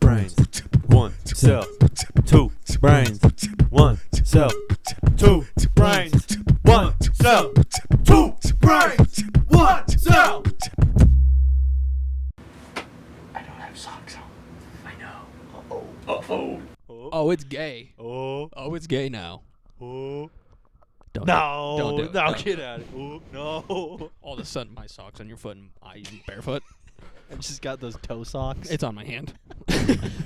brains, one cell, two brains, one cell, two brains, one cell, two brains, one cell. I don't have socks on. I know. Uh-oh. Oh, it's gay. Oh. Oh, it's gay now. Oh. Don't No, do it. no, get out of it. Oh, no. All of a sudden, my socks on your foot and I barefoot. I just got those toe socks. It's on my hand.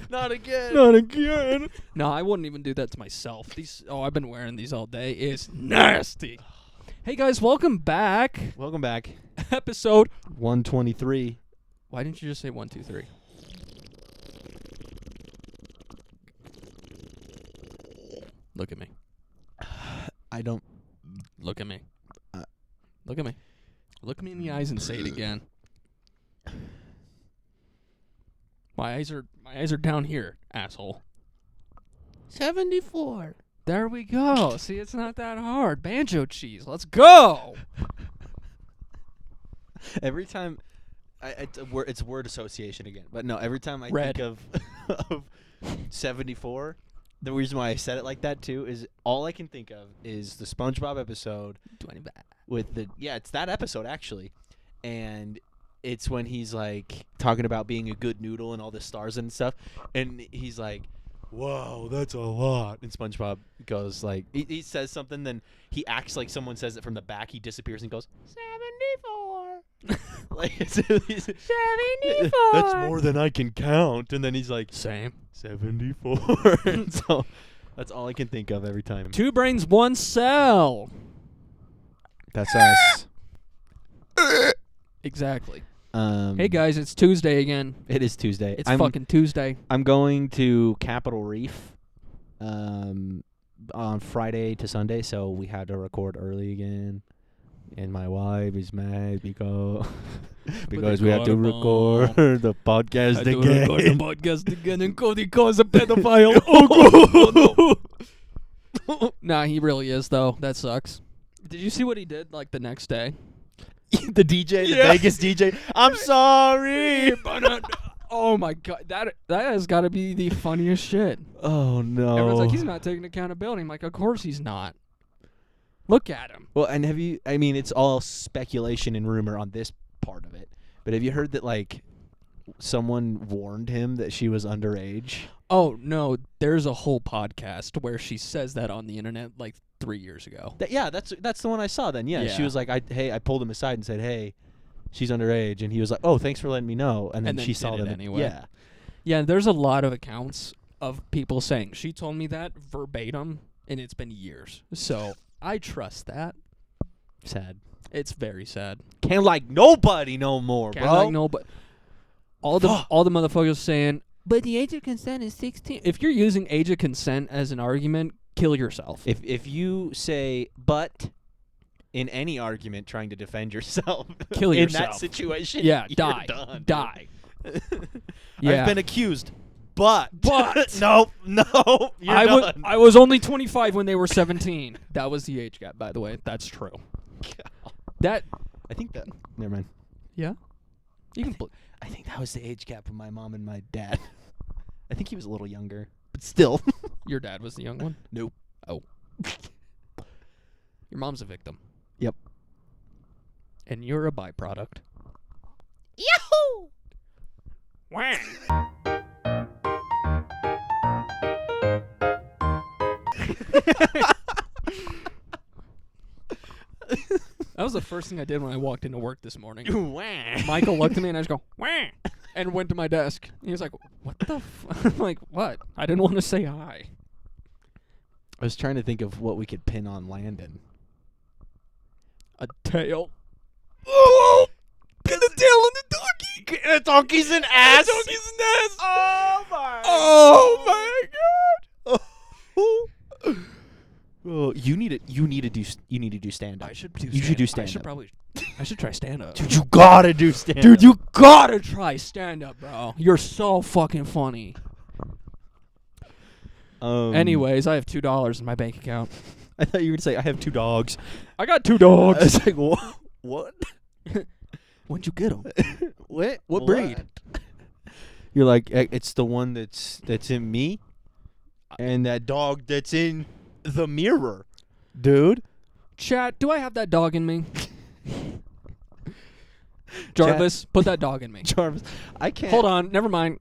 Not again. Not again. No, I wouldn't even do that to myself. I've been wearing these all day. It's nasty. Hey guys, welcome back. Welcome back. Episode 123. Why didn't you just say 1, 2, 3? Look at me. I don't. Look at me. Look at me. Look me in the eyes and say it again. My eyes are down here, asshole. 74. There we go. See, it's not that hard. Banjo cheese. Let's go. Every time, it's word association again. But no, every time I Red. think of 74, the reason why I said it like that too is all I can think of is the SpongeBob episode with it's that episode actually, and it's when he's like talking about being a good noodle and all the stars and stuff, and he's like, "Wow, that's a lot." And SpongeBob goes like, he says something, then he acts like someone says it from the back. He disappears and goes, 74. Like 74. That's more than I can count. And then he's like, Same. 74. So that's all I can think of every time. 2 brains, 1 cell. That's us. Exactly. Hey guys, it's Tuesday again. It is Tuesday. It's fucking Tuesday. I'm going to Capitol Reef on Friday to Sunday, so we had to record early again. And my wife is mad because we had to record the podcast again. Record the podcast again, and Cody calls a pedophile. Oh, no. Nah, he really is, though. That sucks. Did you see what he did, like, the next day? The DJ, the Vegas DJ. I'm sorry. Oh, my God. That has got to be the funniest shit. Oh, no. Everyone's like, he's not taking accountability. I'm like, of course he's not. Look at him. Well, and it's all speculation and rumor on this part of it, but have you heard that, like, someone warned him that she was underage? Oh, no. There's a whole podcast where she says that on the internet, like, 3 years ago. That's the one I saw then. Yeah. She was like, I pulled him aside and said, "Hey, she's underage," and he was like, "Oh, thanks for letting me know." And then she saw that anyway. Yeah. Yeah, there's a lot of accounts of people saying, she told me that verbatim, and it's been years. So I trust that. Sad. It's very sad. Can't like nobody no more, Can't bro. like nobody. All the motherfuckers saying, but the age of consent is 16. If you're using age of consent as an argument, kill yourself. If you say "but" in any argument trying to defend yourself, kill yourself in that situation, yeah, you're die, done. die. Yeah. I've been accused, but no, you're done. I was only 25 when they were 17. That was the age gap, by the way. That's true. That I think that. Never mind. Yeah, you can. I think that was the age gap of my mom and my dad. I think he was a little younger, but still. Your dad was the young one? Nope. Oh. Your mom's a victim. Yep. And you're a byproduct. Yahoo! Wah! That was the first thing I did when I walked into work this morning. Michael looked at me and I just go, "Wah!" and went to my desk. He was like, "What the I'm like, "What? I didn't want to say hi." I was trying to think of what we could pin on Landon. A tail. Oh! Get the tail on the donkey! The donkey's an ass! The donkey's an ass! Oh my god! Oh, you need to do stand up. I should do You should do stand up. I should try stand up. Dude, you gotta do stand up. Dude, you gotta try stand up, bro. You're so fucking funny. Anyways, I have $2 in my bank account. I thought you were gonna say I have 2 dogs. I got 2 dogs. I was like, what? When'd you get them? What? What breed? You're like, it's the one that's in me, and that dog that's in the mirror, dude. Chat, do I have that dog in me? Jarvis, put that dog in me. Jarvis, I can't. Hold on, never mind.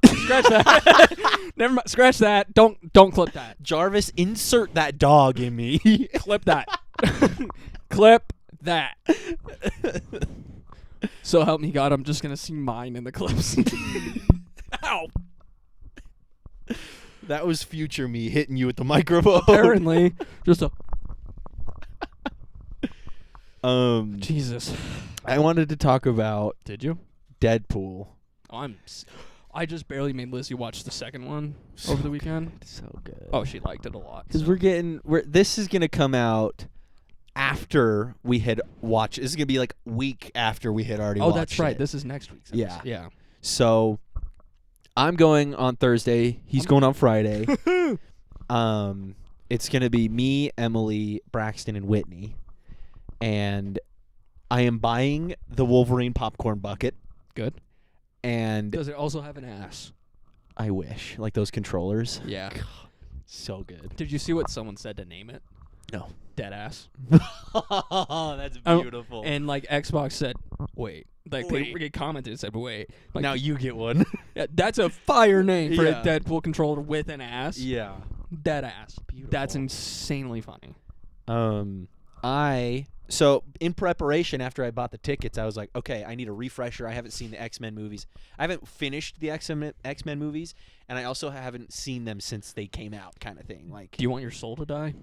Scratch that. Never mind. Scratch that. Don't clip that. Jarvis, insert that dog in me. Clip that. Clip that. So help me God, I'm just gonna see mine in the clips. Ow. That was future me hitting you with the microphone. Apparently, just a. Jesus. I wanted to talk about. Did you? Deadpool. I just barely made Lizzie watch the second one over the weekend. So good. Oh, she liked it a lot. Because this is gonna come out after we had watched. This is gonna be like a week after we had already. Oh, watched that's right. it. This is next week's episode. Yeah. So, I'm going on Thursday. He's going on Friday. It's gonna be me, Emily, Braxton, and Whitney, and I am buying the Wolverine popcorn bucket. Good. And does it also have an ass? I wish, like those controllers. Yeah. God, so good. Did you see what someone said to name it? No. Dead ass. That's beautiful. And like Xbox said, wait. Like they commented and said, wait. Like, now you get one. Yeah, that's a fire name for a Deadpool controller with an ass. Yeah. Dead ass. Beautiful. That's insanely funny. So in preparation after I bought the tickets, I was like, okay, I need a refresher. I haven't seen the X-Men movies. I haven't finished the X-Men movies, and I also haven't seen them since they came out, kind of thing. Like, do you want your soul to die?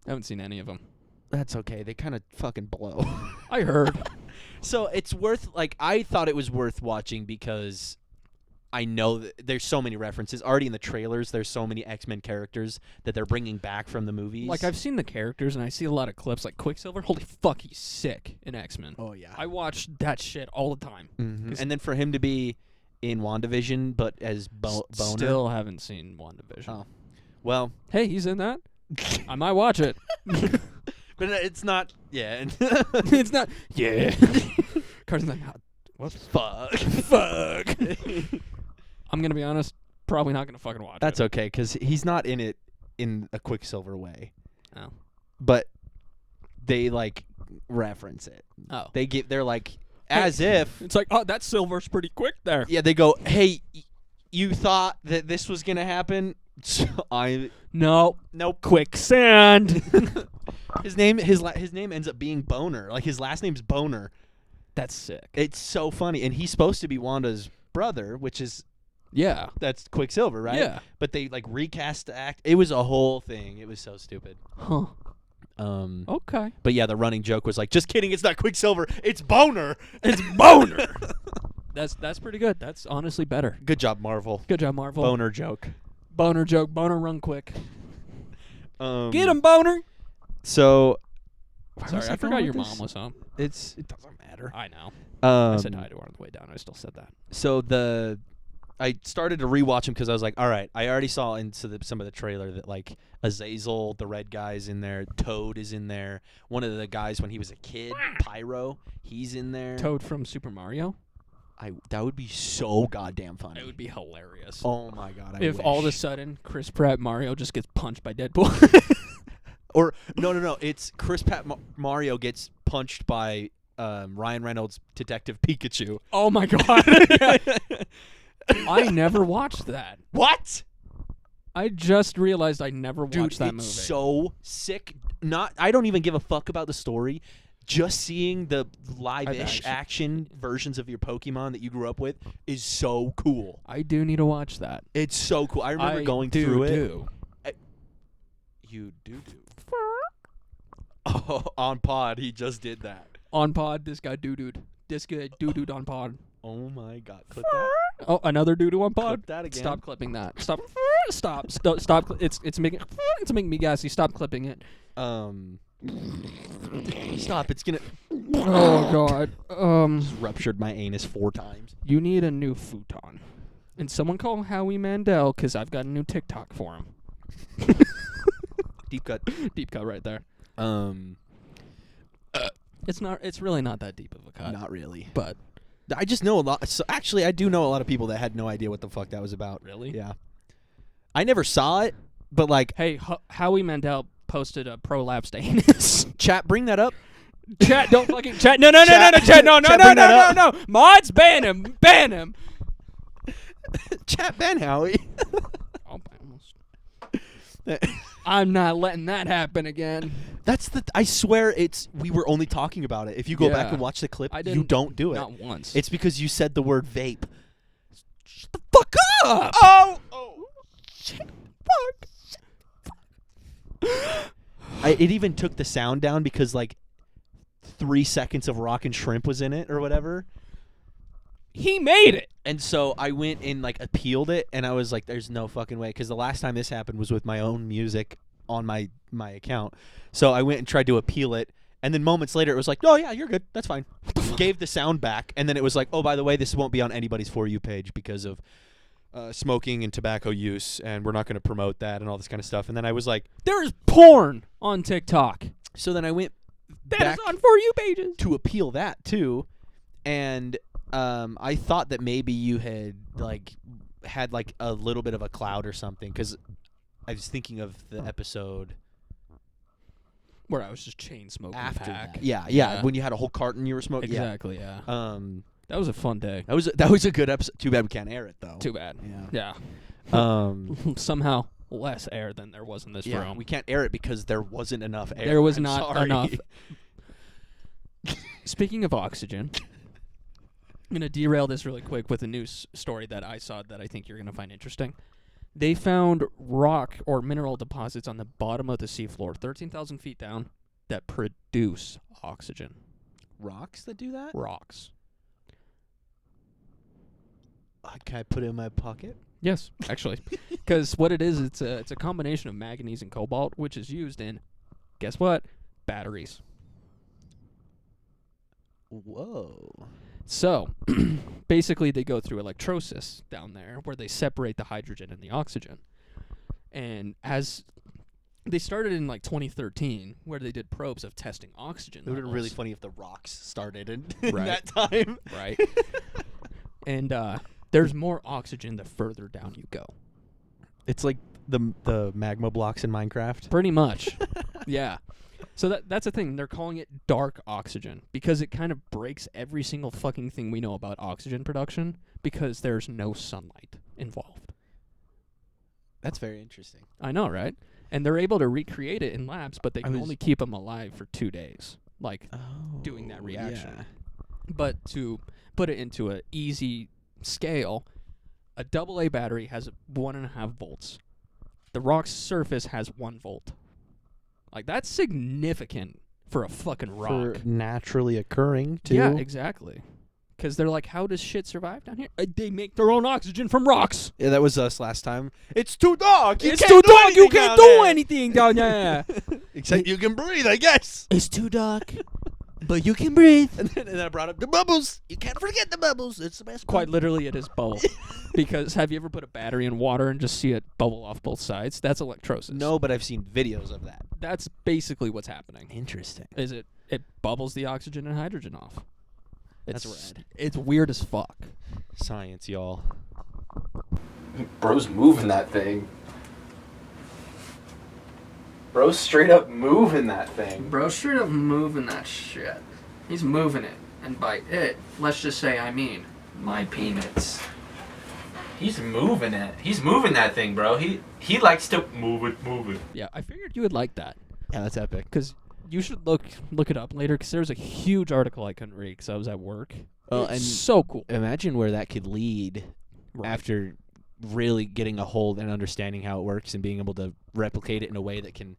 I haven't seen any of them. That's okay. They kind of fucking blow. I heard. So it's worth, like, I thought it was worth watching because I know that there's so many references. Already in the trailers, there's so many X-Men characters that they're bringing back from the movies. Like, I've seen the characters, and I see a lot of clips, like Quicksilver. Holy fuck, he's sick in X-Men. Oh, yeah. I watch that shit all the time. Mm-hmm. And then for him to be in WandaVision, but as Boner. Still haven't seen WandaVision. Oh. Well. Hey, he's in that. I might watch it. But it's not. Yeah. It's not. Yeah. Carson's like, what? Fuck. I'm going to be honest, probably not going to fucking watch it. That's okay, because he's not in it in a Quicksilver way. Oh. But they, like, reference it. Oh. They're like, as if. It's like, oh, that Silver's pretty quick there. Yeah, they go, hey, you thought that this was going to happen? So Nope. Quicksand. His name ends up being Boner. Like, his last name's Boner. That's sick. It's so funny. And he's supposed to be Wanda's brother, which is. Yeah. That's Quicksilver, right? Yeah. But they, like, recast the act. It was a whole thing. It was so stupid. Huh. Okay. But, yeah, the running joke was like, just kidding, it's not Quicksilver. It's Boner. It's Boner. That's pretty good. That's honestly better. Good job, Marvel. Good job, Marvel. Boner joke. Boner joke. Boner run quick. Get him, Boner. So. Sorry, I forgot your mom was home. It doesn't matter. I know. I said hi to her on the way down. I still said that. So I started to rewatch them because I was like, all right, I already saw into some of the trailer that, like, Azazel, the red guy's in there. Toad is in there. One of the guys when he was a kid, Pyro, he's in there. Toad from Super Mario? That would be so goddamn funny. It would be hilarious. Oh, my God. If all of a sudden Chris Pratt Mario just gets punched by Deadpool. Or, no. It's Chris Pratt Mario gets punched by Ryan Reynolds' Detective Pikachu. Oh, my God. Yeah. I never watched that. What? I just realized I never watched that movie. It's so sick. I don't even give a fuck about the story. Just seeing the live-ish action versions of your Pokemon that you grew up with is so cool. I do need to watch that. It's so cool. I remember going through it. You do. Oh, on pod, he just did that. On pod, this guy doo-dooed. This guy doo-dooed on pod. Oh, my God. Clip that. Oh, another doo-doo on pod? Clip that again. Stop clipping that. Stop. It's making me gassy. Stop clipping it. Stop. It's going to... Oh, God. Just ruptured my anus 4 times. You need a new futon. And someone call Howie Mandel, because I've got a new TikTok for him. Deep cut. Deep cut right there. It's really not that deep of a cut. Not really. But I just know a lot. So actually, I do know a lot of people that had no idea what the fuck that was about. Really? Yeah. I never saw it, but like, hey, Howie Mandel posted a prolapsed anus. chat, bring that up. Chat, don't fucking chat. No, chat, no. Mods, ban him. Chat, ban Howie. I'm not letting that happen again. I swear we were only talking about it. If you go back and watch the clip, you don't do it. Not once. It's because you said the word vape. Shut the fuck up! Oh! Shit, fuck. It even took the sound down because, like, 3 seconds of Rockin' Shrimp was in it or whatever. He made it! And so I went and, like, appealed it, and I was like, there's no fucking way. Because the last time this happened was with my own music on my account. So I went and tried to appeal it, and then moments later it was like, oh, yeah, you're good. That's fine. Gave the sound back, and then it was like, oh, by the way, this won't be on anybody's For You page because of smoking and tobacco use, and we're not going to promote that and all this kind of stuff. And then I was like, there's porn on TikTok. So then I went that back is on For You pages to appeal that too, and I thought that maybe you had like a little bit of a cloud or something, because I was thinking of the episode where I was just chain smoking after pack. that. Yeah, when you had a whole carton you were smoking. Exactly, yeah. That was a fun day. That was a good episode. Too bad we can't air it though. Too bad. Yeah. Somehow less air than there was in this room. We can't air it because there wasn't enough air. There was I'm not sorry. enough. Speaking of oxygen, I'm going to derail this really quick with a news story that I saw that I think you're going to find interesting. They found rock or mineral deposits on the bottom of the seafloor, 13,000 feet down, that produce oxygen. Rocks that do that? Rocks. Can I put it in my pocket? Yes, actually. Because what it is, it's a combination of manganese and cobalt, which is used in, guess what? Batteries. Whoa. So, basically they go through electrolysis down there where they separate the hydrogen and the oxygen. And as they started in like 2013 where they did probes of testing oxygen. It would have been really levels. funny if the rocks started in Right. that time. Right. And there's more oxygen the further down you go. It's like the magma blocks in Minecraft. Pretty much. Yeah. So that's the thing. They're calling it dark oxygen because it kind of breaks every single fucking thing we know about oxygen production because there's no sunlight involved. That's very interesting. I know, right? And they're able to recreate it in labs, but they can only keep them alive for 2 days, doing that reaction. Yeah. But to put it into an easy scale, a AA battery has 1.5 volts. The rock's surface has 1 volt. Like, that's significant for a fucking rock. For naturally occurring, too. Yeah, exactly. Because they're like, how does shit survive down here? They make their own oxygen from rocks. Yeah, that was us last time. It's too dark. It's too dark. You can't do anything down there. Except you can breathe, I guess. It's too dark, but you can breathe. And then I brought up the bubbles. You can't forget the bubbles. It's the best. Quite literally, it is bubble. Because have you ever put a battery in water and just see it bubble off both sides? That's electrolysis. No, but I've seen videos of that. That's basically what's happening. Interesting. Is it bubbles the oxygen and hydrogen off. That's rad. It's weird as fuck. Science, y'all. Bro's moving that thing. Bro's straight up moving that thing. Bro's straight up moving that shit. He's moving it. And by it, let's just say I mean my peanuts. He's moving it. He's moving that thing, bro. He likes to move it. Yeah, I figured you would like that. Yeah, that's epic. Because you should look it up later, because there was a huge article I couldn't read because I was at work. Well, It's and so cool. Imagine where that could lead after really getting a hold and understanding how it works and being able to replicate it in a way that can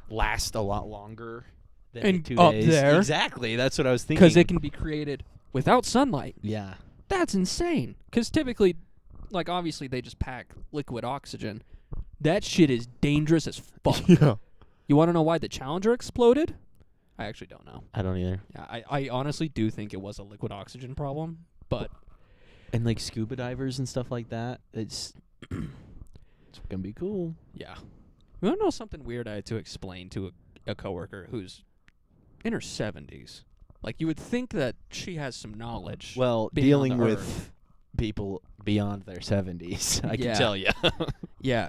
last a lot longer than And 2 up days. there. Exactly. That's what I was thinking. Because it can be created without sunlight. Yeah. That's insane. Because typically, like, obviously they just pack liquid oxygen. That shit is dangerous as fuck. Yeah. You want to know why the Challenger exploded? I actually don't know. I don't either. Yeah, I honestly do think it was a liquid oxygen problem, but... And like scuba divers and stuff like that, it's gonna be cool. Yeah. You want to know something weird I had to explain to a coworker who's in her 70s? Like, you would think that she has some knowledge. Well, being dealing on the with Earth. people beyond their 70s, I Yeah. can tell you. Yeah.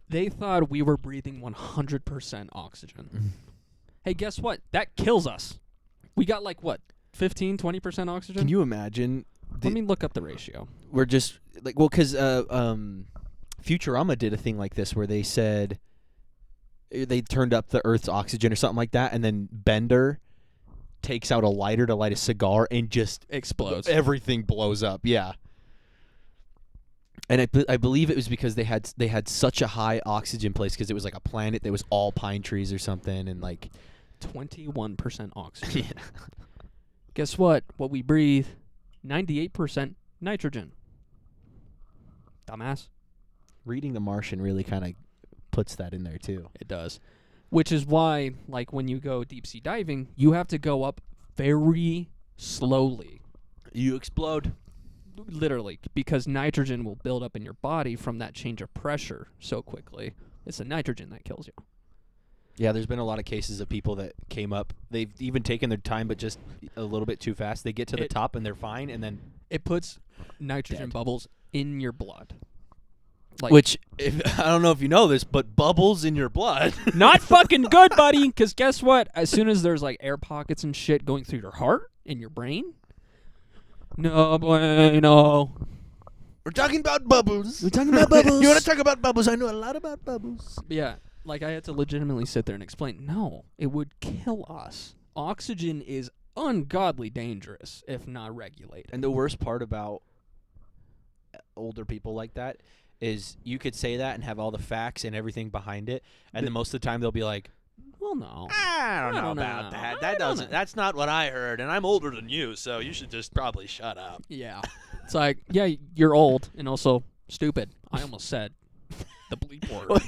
They thought we were breathing 100% oxygen. Hey, guess what? That kills us. We got, like, what, 15, 20% oxygen? Can you imagine? Let me look up the ratio. We're just, like, well, because Futurama did a thing like this where they said they turned up the Earth's oxygen or something like that, and then Bender takes out a lighter to light a cigar and just Explodes. everything blows up. Yeah. And I believe it was because they had such a high oxygen place because it was like a planet that was all pine trees or something, and like 21% oxygen. yeah. Guess what? What we breathe, 98% nitrogen. Dumbass. Reading The Martian really kind of puts that in there too. It does. Which is why, like, when you go deep sea diving, you have to go up very slowly. You explode. Literally, because nitrogen will build up in your body from that change of pressure so quickly. It's the nitrogen that kills you. Yeah, there's been a lot of cases of people that came up. They've even taken their time, but just a little bit too fast. They get to the top and they're fine, and then it puts nitrogen dead. bubbles in your blood. Like, which, I don't know if you know this, but bubbles in your blood. not fucking good, buddy. Because guess what? As soon as there's like air pockets and shit going through your heart and your brain, no bueno. We're talking about bubbles. We're talking about bubbles. You want to talk about bubbles? I know a lot about bubbles. Yeah, like I had to legitimately sit there and explain. No, it would kill us. Oxygen is ungodly dangerous if not regulated. And the worst part about older people like that is you could say that and have all the facts and everything behind it, and then most of the time they'll be like, well, no. I don't know know. about that. I That don't doesn't. know." That's not what I heard, and I'm older than you, so you should just probably shut up. Yeah. It's like, yeah, you're old and also stupid. I almost said the bleep word.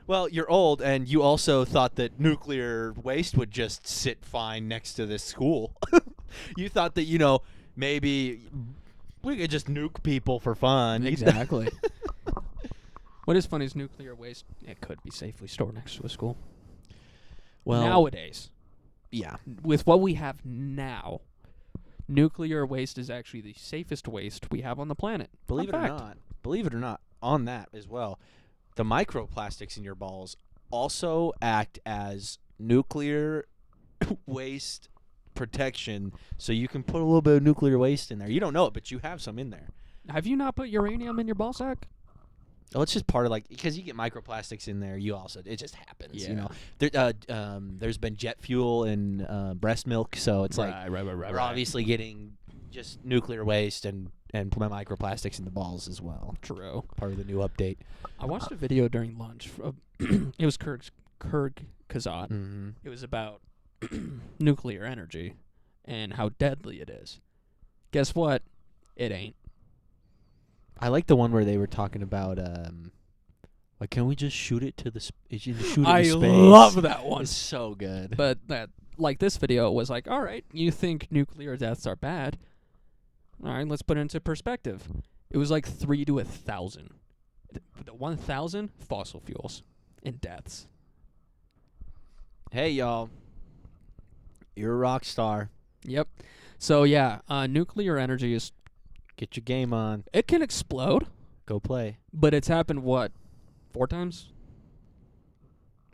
Well, you're old, and you also thought that nuclear waste would just sit fine next to this school. You thought that, maybe we could just nuke people for fun. Exactly. What is funny is nuclear waste, it could be safely stored next to a school. Well, Nowadays, yeah. with what we have now, nuclear waste is actually the safest waste we have on the planet. Believe it Fun or fact. not, on that as well, the microplastics in your balls also act as nuclear waste protection, so you can put a little bit of nuclear waste in there. You don't know it, but you have some in there. Have you not put uranium in your ball sack? Oh, it's just part of because you get microplastics in there. It just happens. Yeah. There's been jet fuel in breast milk, so it's Right. we're obviously getting just nuclear waste and microplastics in the balls as well. True. Part of the new update. I watched a video during lunch. It was Kazat. Mm-hmm. It was about nuclear energy and how deadly it is. Guess what? It ain't. I like the one where they were talking about can we just shoot it to I space? love that one. It's so good. But this video was like, all right, you think nuclear deaths are bad? All right, let's put it into perspective. It was like 3 to 1,000. The 1,000 fossil fuels in deaths. Hey, y'all. You're a rock star. Yep. So yeah, nuclear energy is, Get your game on. it can explode, Go play. but it's happened 4 times?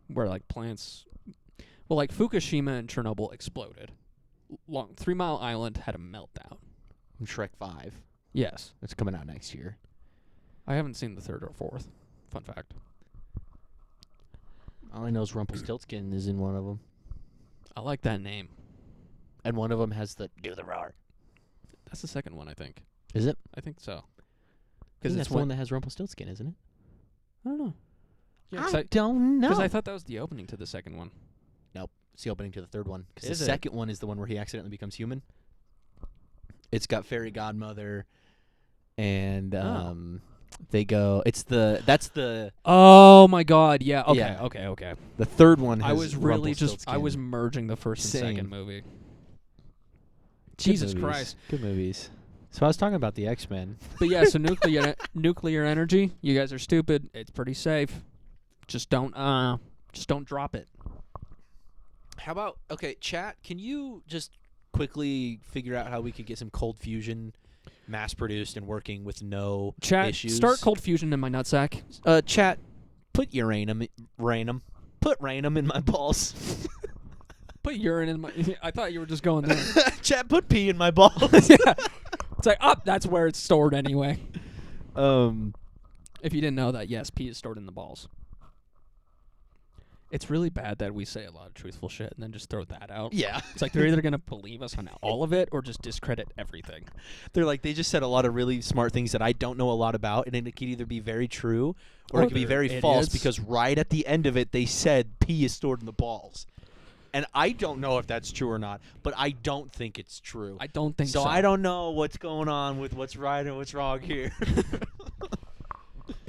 Where like plants, well, like Fukushima and Chernobyl exploded. 3 Mile Island had a meltdown. Shrek 5. Yes. It's coming out next year. I haven't seen the 3rd or 4th. Fun fact. All I know is Rumpelstiltskin is in one of them. I like that name. And one of them has the do the roar. That's the second one, I think. Is it? I think so. Because Because that's the one that has Rumpelstiltskin, isn't it? I don't know. Yeah, I don't know. Because I thought that was the opening to the second one. Nope. It's the opening to the third one. Because the Is it? second one is the one where he accidentally becomes human. It's got Fairy Godmother, and they go. That's the Oh my God! Yeah. Okay. Yeah. Okay. the third one. Has I was really I Rumpelstiltskin. was merging the first and Same. second movie. Good Jesus movies. Christ! Good movies. So I was talking about the X-Men. But yeah, so nuclear energy. You guys are stupid. It's pretty safe. Just don't drop it. How about chat? Can you just quickly figure out how we could get some cold fusion mass produced and working with no Chat, issues? start cold fusion in my nutsack. Chat, put uranium in my balls. Put urine in my. I thought you were just going there. Chat, put pee in my balls. Yeah. It's like, that's where it's stored anyway. If you didn't know that, yes, pee is stored in the balls. It's really bad that we say a lot of truthful shit and then just throw that out. Yeah. It's like they're either going to believe us on all of it or just discredit everything. They're like, they just said a lot of really smart things that I don't know a lot about, and it could either be very true or it could be very false, because right at the end of it, they said pee is stored in the balls. And I don't know if that's true or not, but I don't think it's true. I don't think so. So I don't know what's going on with what's right and what's wrong here.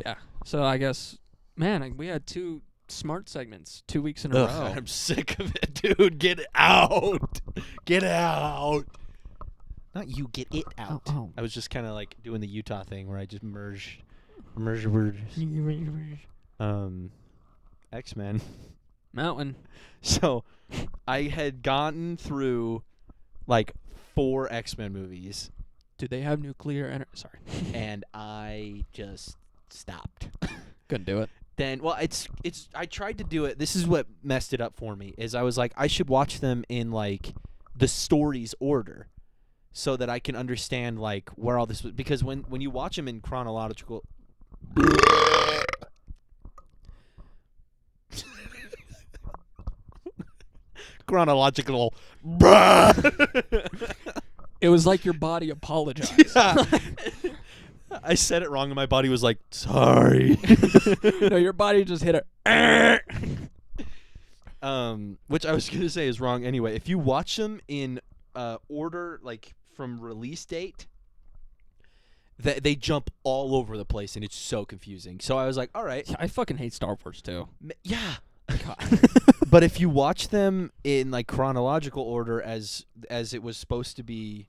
Yeah. So I guess, man, we had 2 smart segments 2 weeks in a row. I'm sick of it, dude. Get out. Get out. Not you, get it out. Oh. I was just kind of like doing the Utah thing where I just merge words. X-Men. Mountain. So I had gotten through like 4 X-Men movies. Do they have nuclear energy? Sorry. And I just stopped. Couldn't do it. Then, well, I tried to do it. This is what messed it up for me, is I was like, I should watch them in like the story's order so that I can understand like where all this was, because when you watch them in chronological It was like your body apologized. Yeah. I said it wrong and my body was like, sorry. No, your body just hit it. Which I was going to say is wrong anyway. If you watch them in order, like from release date, they jump all over the place and it's so confusing. So I was like, all right. I fucking hate Star Wars too. Yeah. God. But if you watch them in like chronological order as it was supposed to be,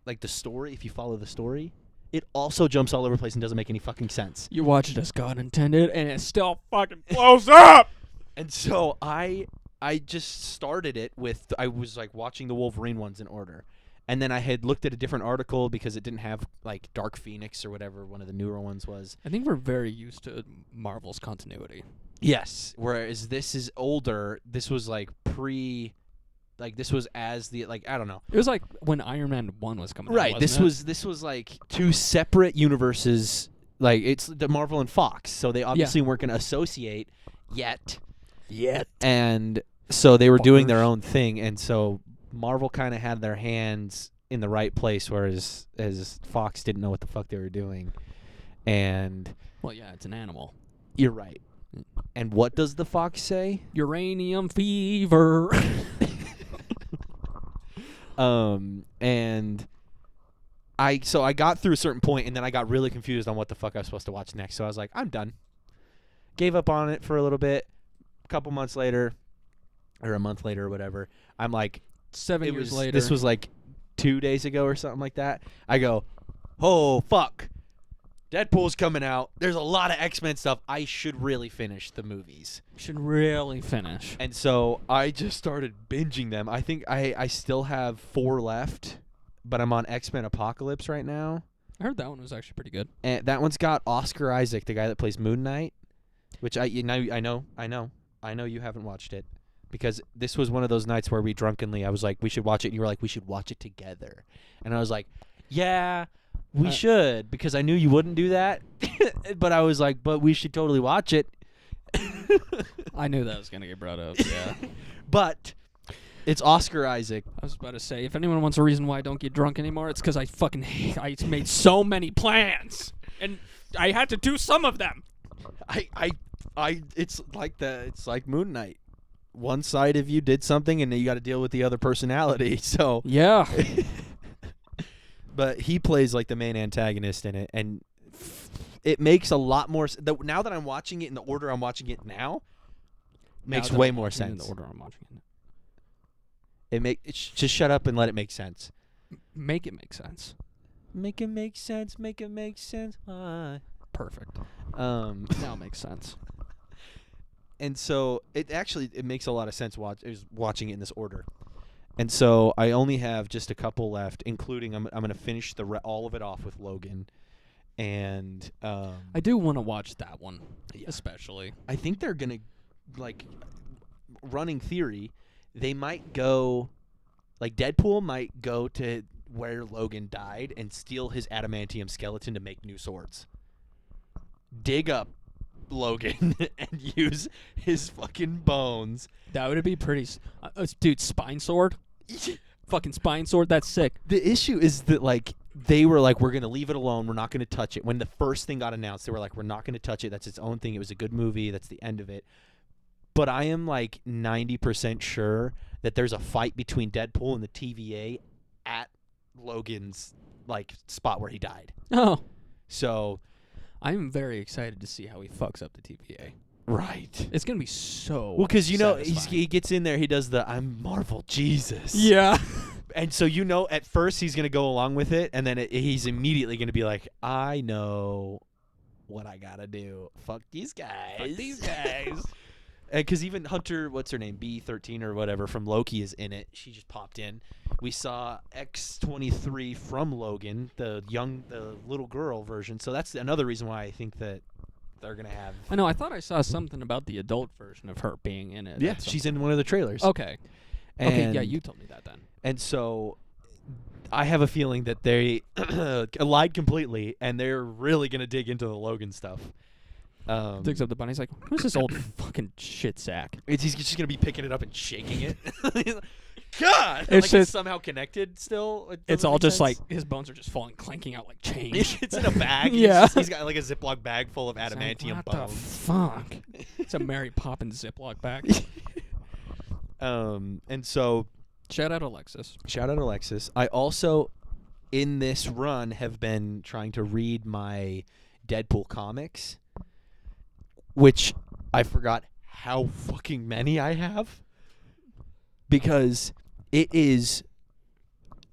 like the story, if you follow the story, it also jumps all over the place and doesn't make any fucking sense. You watch it as God intended, and it still fucking blows up. And so I just started it with, I was like watching the Wolverine ones in order. And then I had looked at a different article because it didn't have like Dark Phoenix or whatever one of the newer ones was. I think we're very used to Marvel's continuity. Yes. Whereas this is older. This was like this was as the, like, I don't know. It was like when Iron Man 1 was coming out, Right. wasn't This was like 2 separate universes. Like, it's the Marvel and Fox. So they obviously weren't going to associate yet. And so they were doing their own thing. And so Marvel kind of had their hands in the right place, whereas Fox didn't know what the fuck they were doing. And Well, yeah, it's an animal. you're right. And what does the fox say? Uranium fever. And I got through a certain point, and then I got really confused on what the fuck I was supposed to watch next. So I was like, I'm done. Gave up on it for a little bit. A couple months later, or a month later or whatever, I'm like, 7 years later. This was like 2 days ago or something like that. I go, oh, fuck. Deadpool's coming out. There's a lot of X-Men stuff. I should really finish the movies. Should really finish. And so I just started binging them. I think I still have 4 left, but I'm on X-Men Apocalypse right now. I heard that one was actually pretty good. And that one's got Oscar Isaac, the guy that plays Moon Knight, which I know you haven't watched it, because this was one of those nights where I was like, we should watch it, and you were like, we should watch it together. And I was like, yeah, we should, because I knew you wouldn't do that. But I was like, but we should totally watch it. I knew that was going to get brought up, yeah. But it's Oscar Isaac. I was about to say, if anyone wants a reason why I don't get drunk anymore, it's because I made so many plans, and I had to do some of them. It's like Moon Knight. One side of you did something, and then you got to deal with the other personality. So yeah. But he plays like the main antagonist in it, and it makes a lot more. Now that I'm watching it in the order I'm watching it now, makes way more sense. In the order I'm watching it. Just shut up and let it make sense. Make it make sense. Make it make sense. Make it make sense. Perfect. Now Now it makes sense. And so it makes a lot of sense watching it in this order. And so I only have just a couple left, including I'm going to finish all of it off with Logan. And I do want to watch that one, especially. I think they're going to, like, running theory, they might go, like, Deadpool might go to where Logan died and steal his adamantium skeleton to make new swords. Dig up Logan and use his fucking bones. That would be pretty... dude, spine sword? Fucking spine sword? That's sick. The issue is that, like, they were like, we're going to leave it alone. We're not going to touch it. When the first thing got announced, they were like, we're not going to touch it. That's its own thing. It was a good movie. That's the end of it. But I am, like, 90% sure that there's a fight between Deadpool and the TVA at Logan's, like, spot where he died. Oh. So... I'm very excited to see how he fucks up the TVA. Right. It's going to be so Well, because, you know, satisfying. he gets in there, he does the, I'm Marvel Jesus. Yeah. And so, you know, at first he's going to go along with it, and then he's immediately going to be like, I know what I got to do. Fuck these guys. Fuck these guys. Because even Hunter, what's her name, B13 or whatever, from Loki is in it. She just popped in. We saw X-23 from Logan, the little girl version. So that's another reason why I think that they're going to have... I know, I thought I saw something about the adult version of her being in it. Yeah, she's in one of the trailers. Okay. Okay, yeah, you told me that then. And so I have a feeling that they lied completely, and they're really going to dig into the Logan stuff. Digs up the bunny. He's like, who's this old fucking shit sack? He's just going to be picking it up and shaking it. God! It's Like just, it's somehow connected still. It's all just like, his bones are just falling, clanking out like change. It's in a bag. Yeah. He's got like a Ziploc bag full of adamantium like, what bones. the fuck? It's a Mary Poppins Ziploc bag. And so... Shout out Alexis. Shout out Alexis. I also, in this run, have been trying to read my Deadpool comics, which I forgot how fucking many I have, because it is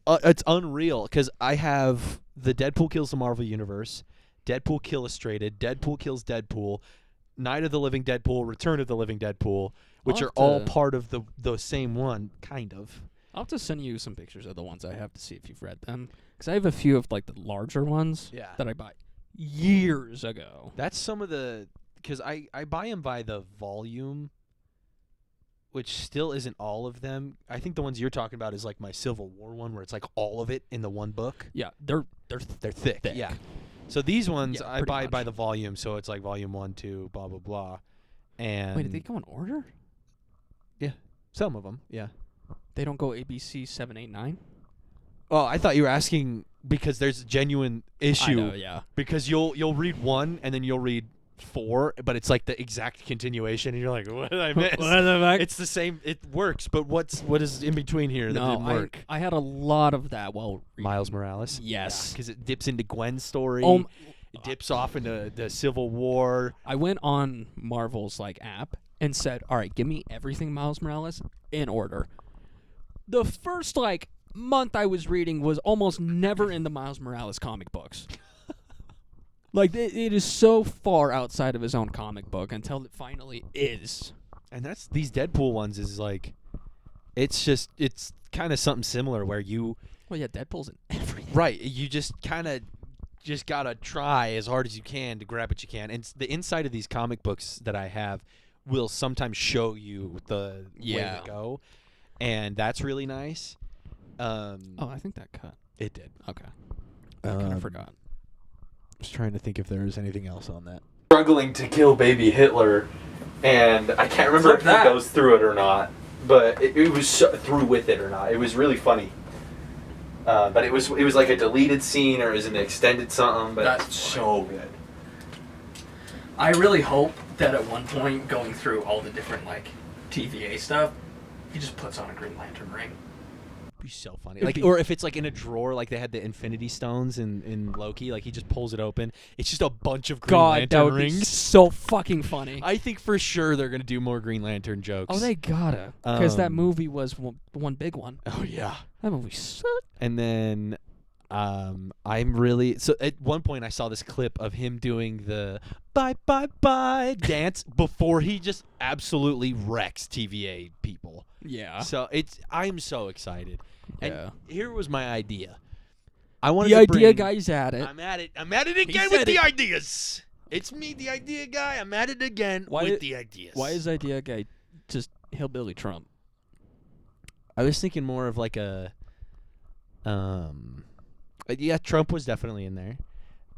it's unreal, because I have the Deadpool Kills the Marvel Universe, Deadpool Illustrated, Deadpool Kills Deadpool, Night of the Living Deadpool, Return of the Living Deadpool, which are all part of the same one, kind of. I'll have to send you some pictures of the ones I have to see if you've read them, because I have a few of like the larger ones that I bought years ago. That's some of the... Because I buy them by the volume, which still isn't all of them. I think the ones you're talking about is like my Civil War one, where it's like all of it in the one book. Yeah, they're thick. Yeah. So these ones I buy much. by the volume, so it's like volume 1, 2, blah blah blah. And wait, did they go in order? Yeah, some of them. Yeah. They don't go ABC 7, 8, 9. Oh, I thought you were asking because there's a genuine issue. I know, yeah. Because you'll read 1 and then you'll read 4, but it's like the exact continuation, and you're like, what did I miss? What the fuck? It's the same. It works, but what is in between here that didn't work? I had a lot of that while reading. Miles Morales. Yes, because it dips into Gwen's story. It dips off into the Civil War. I went on Marvel's like app and said, "All right, give me everything Miles Morales in order." The first like month I was reading was almost never in the Miles Morales comic books. Like, it is so far outside of his own comic book until it finally is. And that's these Deadpool ones is like, it's kind of something similar where you... Well, yeah, Deadpool's in everything. Right. You just kind of just got to try as hard as you can to grab what you can. And the inside of these comic books that I have will sometimes show you the way to go. And that's really nice. Oh, I think that cut. It did. Okay. I kind of forgot. Just trying to think if there was anything else on that. Struggling to kill baby Hitler, and I can't remember if he goes through it or not, but it was through with it or not. It was really funny. But it was like a deleted scene or it was an extended something, but that's so good. I really hope that at one point, going through all the different like TVA stuff, he just puts on a Green Lantern ring. Be so funny. Like, or if it's like in a drawer, like they had the Infinity Stones in Loki, like he just pulls it open. It's just a bunch of Green Lantern that would rings. Be so fucking funny. I think for sure they're gonna do more Green Lantern jokes. Oh, they gotta, because that movie was one big one. Oh yeah, That movie sucked. And then I'm really so. At one point, I saw this clip of him doing the "bye bye bye" dance before he just absolutely wrecks TVA people. Yeah. So I'm so excited. Yeah. And here was my idea. I wanted The to idea bring, guy's at it. I'm at it. I'm at it again said with the it. ideas. It's me, the idea guy. I'm at it again with the ideas. Why is idea guy just hillbilly Trump? I was thinking more of like a, yeah, Trump was definitely in there,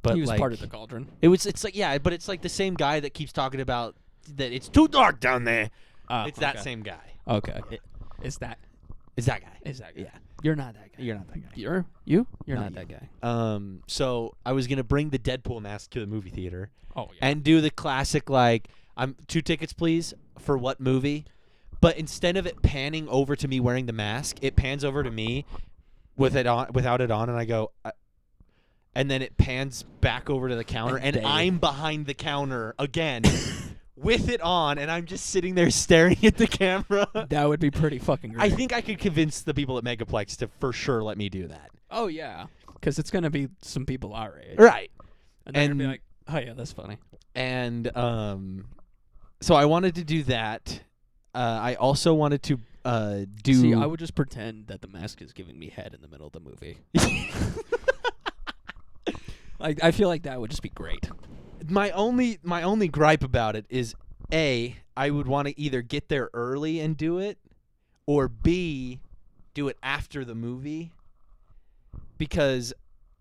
but He was like, part of the cauldron. It's like but it's like the same guy that keeps talking about that it's too dark down there. It's that same guy. Okay. Is that It's that guy. Is that guy? Yeah. You're not that guy. You're not that guy. You're not that guy. So I was gonna bring the Deadpool mask to the movie theater. Oh yeah. And do the classic like, I'm 2 tickets please for what movie? But instead of it panning over to me wearing the mask, it pans over to me with it on, without it on, and I go, and then it pans back over to the counter, and I'm behind the counter again with it on, and I'm just sitting there staring at the camera. That would be pretty fucking great. I think I could convince the people at Megaplex to for sure let me do that. Oh yeah, because it's gonna be some people our age, Right. and they're gonna be like, oh yeah, that's funny. And so I wanted to do that. I also wanted to do. See, I would just pretend that the mask is giving me head in the middle of the movie. Like, I feel like that would just be great. My only gripe about it is A, I would want to either get there early and do it, or B, do it after the movie, because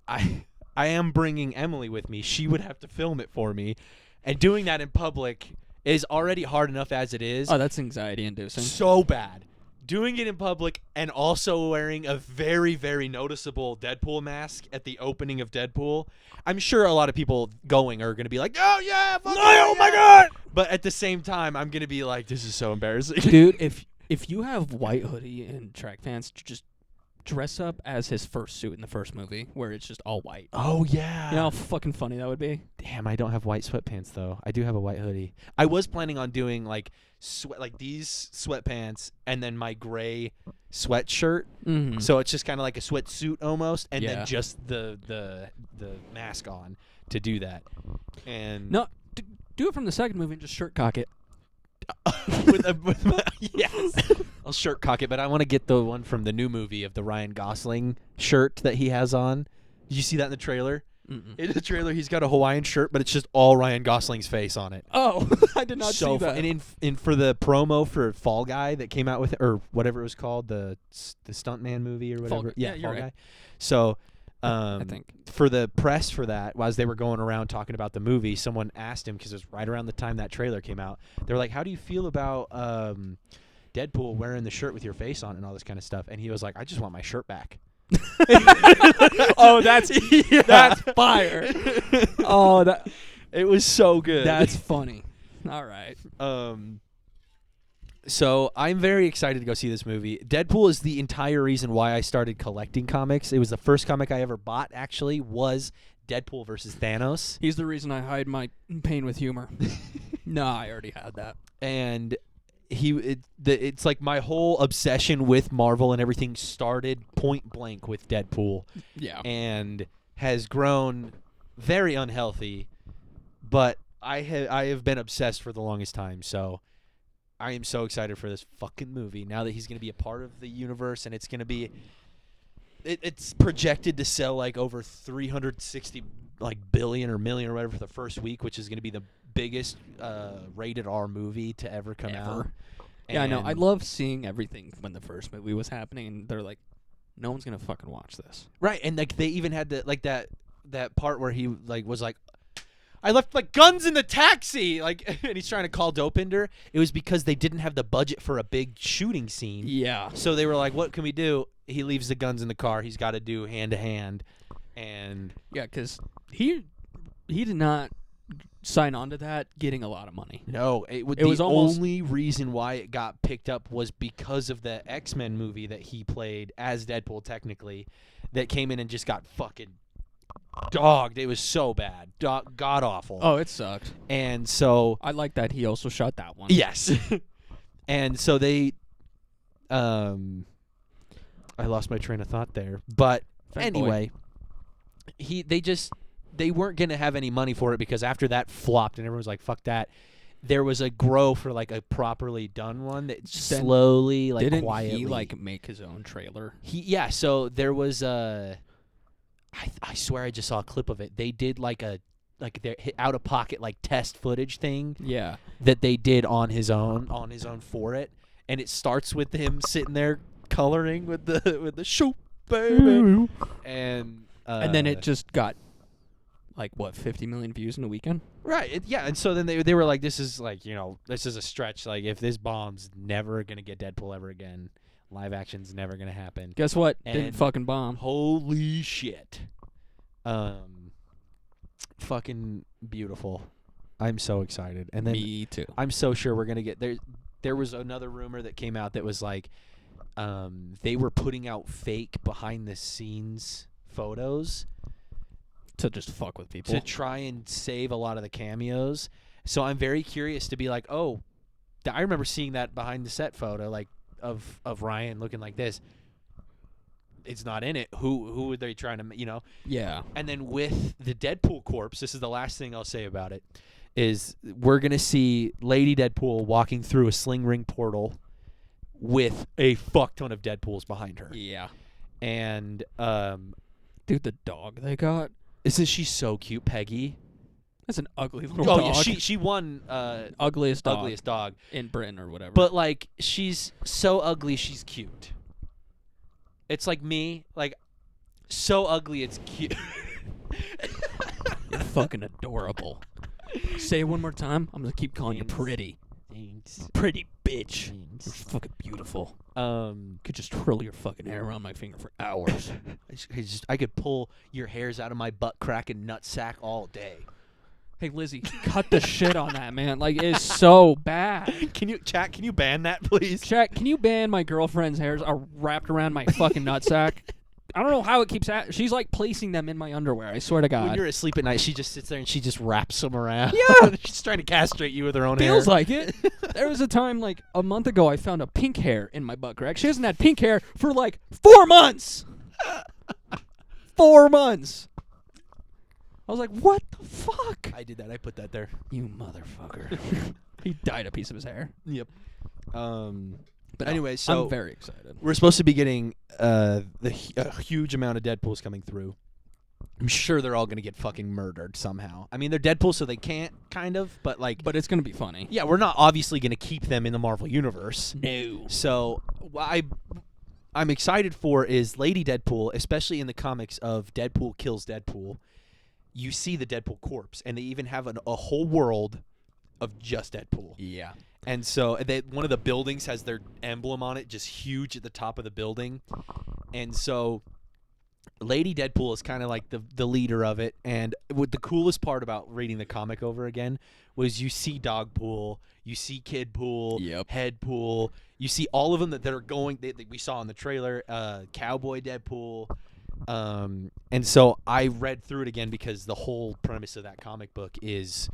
I am bringing Emily with me. She would have to film it for me, and doing that in public is already hard enough as it is. Oh, that's anxiety-inducing. So bad. Doing it in public and also wearing a very, very noticeable Deadpool mask at the opening of Deadpool. I'm sure a lot of people going are going to be like, oh, yeah, oh my God. But at the same time, I'm going to be like, this is so embarrassing. Dude, if you have white hoodie and track pants, just dress up as his first suit in the first movie, where it's just all white. Oh, yeah. You know how fucking funny that would be? Damn, I don't have white sweatpants, though. I do have a white hoodie. I was planning on doing, like these sweatpants and then my gray sweatshirt. Mm-hmm. So it's just kind of like a sweatsuit almost, and Yeah. then just the mask on to do that. And No, do it from the second movie and just shirt cock it. yes, I'll shirt cock it, but I want to get the one from the new movie of the Ryan Gosling shirt that he has on. Did you see that in the trailer? Mm-mm. In the trailer, he's got a Hawaiian shirt, but it's just all Ryan Gosling's face on it. Oh, I did not see that. And in for the promo for Fall Guy that came out with, or whatever it was called, the Stuntman movie or whatever. Yeah, you're Fall right. Guy. So, I think for the press for that, as they were going around talking about the movie, someone asked him, because it was right around the time that trailer came out. They were like, "How do you feel about Deadpool wearing the shirt with your face on and all this kind of stuff?" And he was like, "I just want my shirt back." Oh, that's fire. Oh, that it was so good. That's funny. All right. So I'm very excited to go see this movie. Deadpool is the entire reason why I started collecting comics. It was the first comic I ever bought, actually, was Deadpool versus Thanos. He's the reason I hide my pain with humor. No, I already had that. And it's like my whole obsession with Marvel and everything started point blank with Deadpool. Yeah. And has grown very unhealthy, but I have been obsessed for the longest time. So I am so excited for this fucking movie now that he's going to be a part of the universe, and it's going to be it's projected to sell like over 360 like billion or million or whatever for the first week, which is going to be the biggest rated R movie to ever come out. Yeah, I know. I love seeing everything when the first movie was happening, and they're like, no one's going to fucking watch this. Right, and like they even had that part where he like was like, I left like guns in the taxi, like, and he's trying to call Dopinder. It was because they didn't have the budget for a big shooting scene. Yeah. So they were like, what can we do? He leaves the guns in the car. He's got to do hand to hand, and yeah, because he did not sign on to that getting a lot of money. No, it was the only reason why it got picked up was because of the X-Men movie that he played as Deadpool, technically, that came in and just got fucking dogged. It was so bad, god awful. Oh, it sucked. And so I like that he also shot that one. Yes. And so they, I lost my train of thought there, but anyway, they weren't gonna have any money for it because after that flopped and everyone was like, fuck that. There was a grow for like a properly done one that slowly, like didn't quietly. he like make his own trailer? So there was I swear I just saw a clip of it. They did like their out of pocket like test footage thing. Yeah. That they did on his own for it, and it starts with him sitting there coloring with the shoot baby, and then it just got like what 50 million views in a weekend. Right. And so then they were like, this is like, this is a stretch. Like if this bomb's never gonna get Deadpool ever again, live action's never gonna happen. Guess what? And didn't fucking bomb. Holy shit. Fucking beautiful. I'm so excited. And then Me too. I'm so sure we're gonna get there. There was another rumor that came out that was like, they were putting out fake behind the scenes photos to just fuck with people to try and save a lot of the cameos. So I'm very curious to be like, oh, I remember seeing that behind the set photo, like of Ryan looking like this. It's not in it. Who are they trying to, Yeah. And then with the Deadpool corpse, this is the last thing I'll say about it, is we're gonna see Lady Deadpool walking through a sling ring portal with a fuck ton of Deadpools behind her. Yeah. And dude, the dog they got. Isn't she so cute, Peggy? That's an ugly little dog. Oh, yeah, she won ugliest dog in Britain or whatever. But, like, she's so ugly, she's cute. It's like me, like, so ugly, it's cute. You're fucking adorable. Say it one more time. I'm going to keep calling you pretty. Thanks. Pretty bitch. Thanks. You're fucking beautiful. Could just twirl your fucking hair around my finger for hours. I could pull your hairs out of my butt crack and nutsack all day. Hey Lizzie, cut the shit on that, man. Like, it's so bad. Can you ban that, please? Chat, can you ban my girlfriend's hairs are wrapped around my fucking nutsack? I don't know how it keeps she's like placing them in my underwear, I swear to God. When you're asleep at night, she just sits there and she just wraps them around. Yeah. She's trying to castrate you with her own hair. Feels like it. There was a time like a month ago I found a pink hair in my butt crack. She hasn't had pink hair for like 4 months. 4 months. I was like, what the fuck? I did that. I put that there. You motherfucker. He dyed a piece of his hair. Yep. But anyway, so I'm very excited. We're supposed to be getting a huge amount of Deadpools coming through. I'm sure they're all going to get fucking murdered somehow. I mean, they're Deadpool, so they can't, kind of, but like... But it's going to be funny. Yeah, we're not obviously going to keep them in the Marvel Universe. No. So, what I'm excited for is Lady Deadpool, especially in the comics of Deadpool Kills Deadpool. You see the Deadpool corpse, and they even have a whole world of just Deadpool. Yeah. And so one of the buildings has their emblem on it, just huge at the top of the building. And so Lady Deadpool is kind of like the leader of it. And what the coolest part about reading the comic over again was you see Dogpool, you see Kidpool, Yep. Headpool, you see all of them that are going. That we saw in the trailer, Cowboy Deadpool. And so I read through it again because the whole premise of that comic book is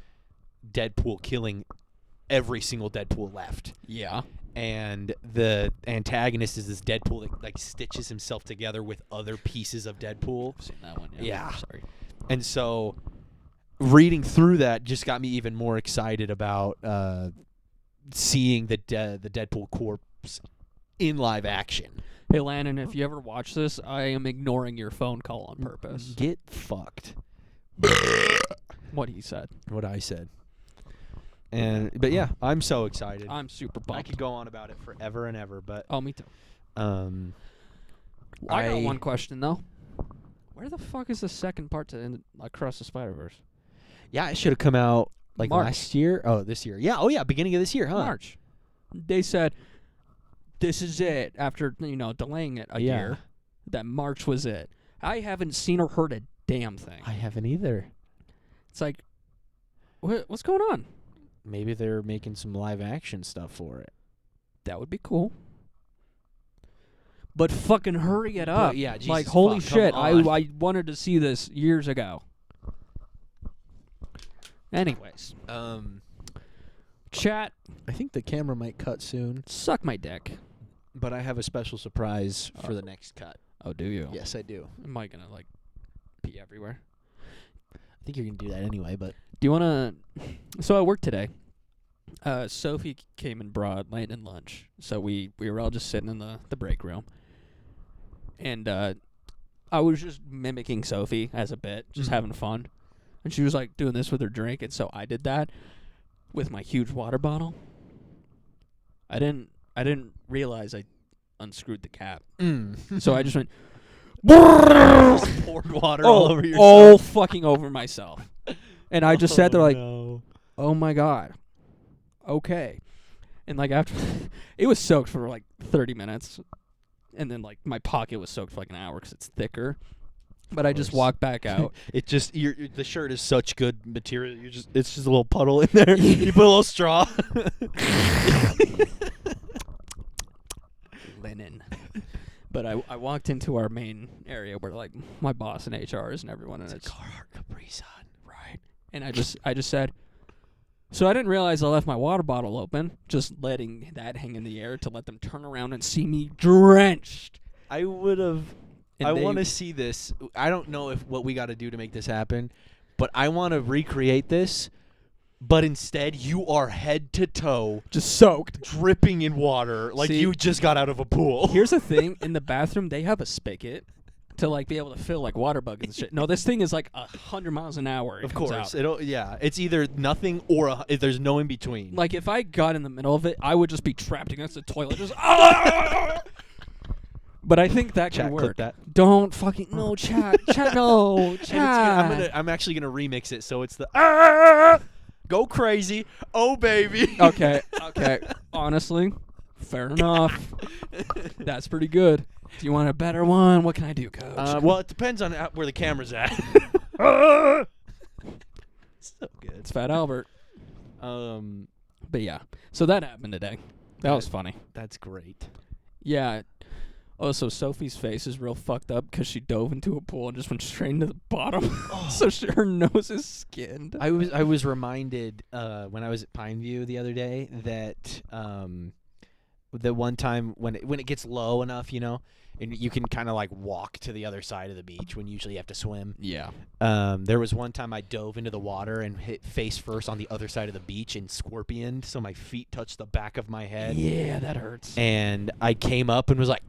Deadpool killing every single Deadpool left. Yeah. And the antagonist is this Deadpool that like stitches himself together with other pieces of Deadpool. I've seen that one. Yeah. Sorry. And so reading through that just got me even more excited about seeing the Deadpool corpse in live action. Hey, Landon, if you ever watch this, I am ignoring your phone call on purpose. Get fucked. What he said. What I said. But yeah, I'm so excited. I'm super pumped. I could go on about it forever and ever, but Oh, me too. I got one question though. Where the fuck is the second part to Across the Spider-Verse? Yeah, it should have come out like March. last year. Oh, this year. Yeah. Oh, yeah. Beginning of this year, huh? March. They said this is it after delaying it a year. That March was it. I haven't seen or heard a damn thing. I haven't either. It's like, what's going on? Maybe they're making some live action stuff for it. That would be cool. But fucking hurry it up. But yeah, Jesus like, holy fuck, shit. come on. I wanted to see this years ago. Anyways. Chat. I think the camera might cut soon. Suck my dick. But I have a special surprise for the next cut. Oh, do you? Yes, I do. Am I going to, pee everywhere. I think you're gonna do that anyway, but Do you want to... So at work today, Sophie came and brought Landon lunch. So we were all just sitting in the break room. And I was just mimicking Sophie as a bit, just having fun. And she was like doing this with her drink, and so I did that with my huge water bottle. I didn't realize I unscrewed the cap. So I just went poured water all over yourself. All fucking over myself. And I just sat there like, no. oh my God. Okay. And like after it was soaked for like 30 minutes. And then like my pocket was soaked for like an hour because it's thicker. But I just walked back out. It just the shirt is such good material. It's just a little puddle in there. You put a little straw. Linen. But I walked into our main area where like my boss and HR is and everyone, and it's Carhartt Capri Sun. right. And I just said, so I didn't realize I left my water bottle open, just letting that hang in the air to let them turn around and see me drenched. I would have. And I they- want to see this. I don't know if what we got to do to make this happen, but I want to recreate this. But instead, you are head to toe, just soaked. dripping in water, like See, you just got out of a pool. Here's the thing: in the bathroom, they have a spigot to like be able to fill like water buckets and shit. No, this thing is like 100 miles an hour. It Of comes course, out. it's either nothing or there's no in between. Like if I got in the middle of it, I would just be trapped against the toilet, just. But I think that Chat, can clip work. that. Don't fucking no chat, no And chat. I'm actually gonna remix it so it's the go crazy, oh baby. Okay. Honestly, fair enough. That's pretty good. Do you want a better one? What can I do, Coach? Well, it depends on where the camera's at. So good. It's Fat Albert. But yeah, so that happened today. That was funny. That's great. Yeah. Oh, so Sophie's face is real fucked up because she dove into a pool and just went straight into the bottom. So her nose is skinned. I was reminded when I was at Pineview the other day that the one time when it gets low enough, and you can kind of like walk to the other side of the beach when usually you have to swim. Yeah. There was one time I dove into the water and hit face first on the other side of the beach and scorpioned, so my feet touched the back of my head. Yeah, that hurts. And I came up and was like,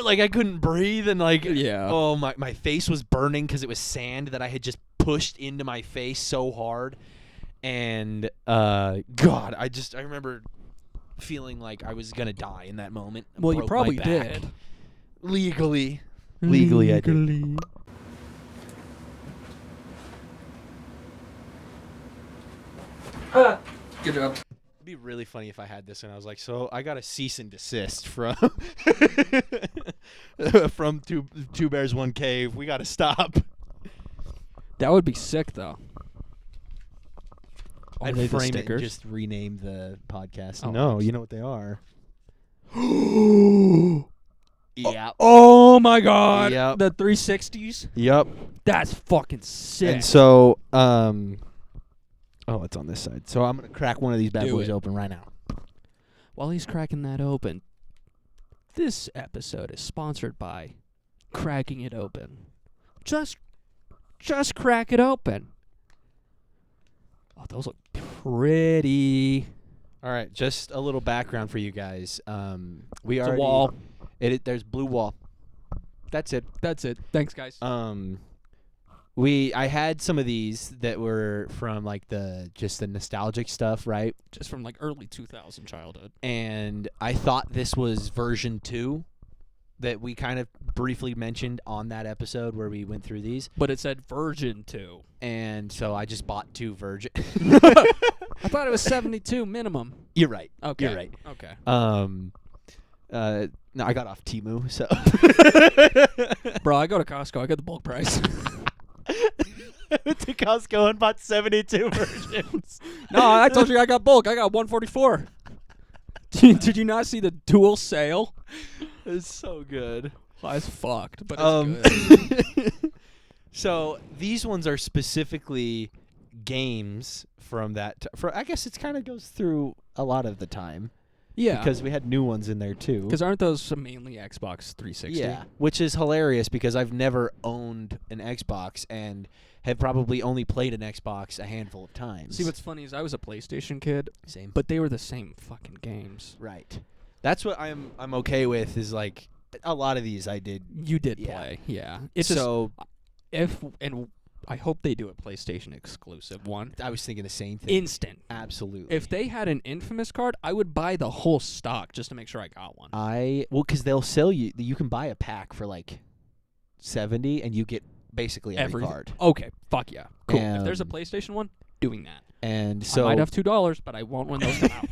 like I couldn't breathe, and like, Yeah. oh my face was burning because it was sand that I had just pushed into my face so hard, and God, I remember feeling like I was gonna die in that moment. Well, you Broke probably my back. did. Legally, I did. Good job. It'd be really funny if I had this and I was like, so I got a cease and desist from from two Bears One Cave. We got to stop. That would be sick, though. Are I'd they the frame it and stickers? just rename the podcast. Oh, no, thanks. you know what they are. Yeah. Oh my God! Yep. The 360s. Yep. That's fucking sick. And so, it's on this side. So I'm gonna crack one of these bad Do boys it. open right now. While he's cracking that open, this episode is sponsored by cracking it open. Just crack it open. Oh, those look pretty. All right, just a little background for you guys. We It's are a wall. There's blue wall. That's it. That's it. Thanks, guys. I had some of these that were from like the nostalgic stuff, right? Just from like early 2000 childhood. And I thought this was version 2 that we kind of briefly mentioned on that episode where we went through these. But it said Virgin 2. And so I just bought 2 virgin. I thought it was 72 minimum. You're right. Okay. You're right. Okay. No, I got off Temu, so. Bro, I go to Costco. I get the bulk price. I went to Costco and bought 72 versions. No, I told you I got bulk. I got 144. Did you not see the dual sale? It's so good. Well, it's fucked, but it's good. So these ones are specifically games from that. I guess it kind of goes through a lot of the time. Yeah. Because we had new ones in there too. Because aren't those mainly Xbox 360? Yeah, which is hilarious because I've never owned an Xbox and have probably only played an Xbox a handful of times. See, what's funny is I was a PlayStation kid, Same. but they were the same fucking games. Right. That's what I'm okay with is like a lot of these I did. You did Yeah. play, yeah. It's So and I hope they do a PlayStation exclusive one. I was thinking the same thing. Instant. Absolutely. If they had an Infamous card, I would buy the whole stock just to make sure I got one. Because they'll sell you. You can buy a pack for like $70, and you get basically every card. Okay, fuck yeah, cool. If there's a Um, PlayStation one, doing that. And so I might have $2, but I won't when those come out.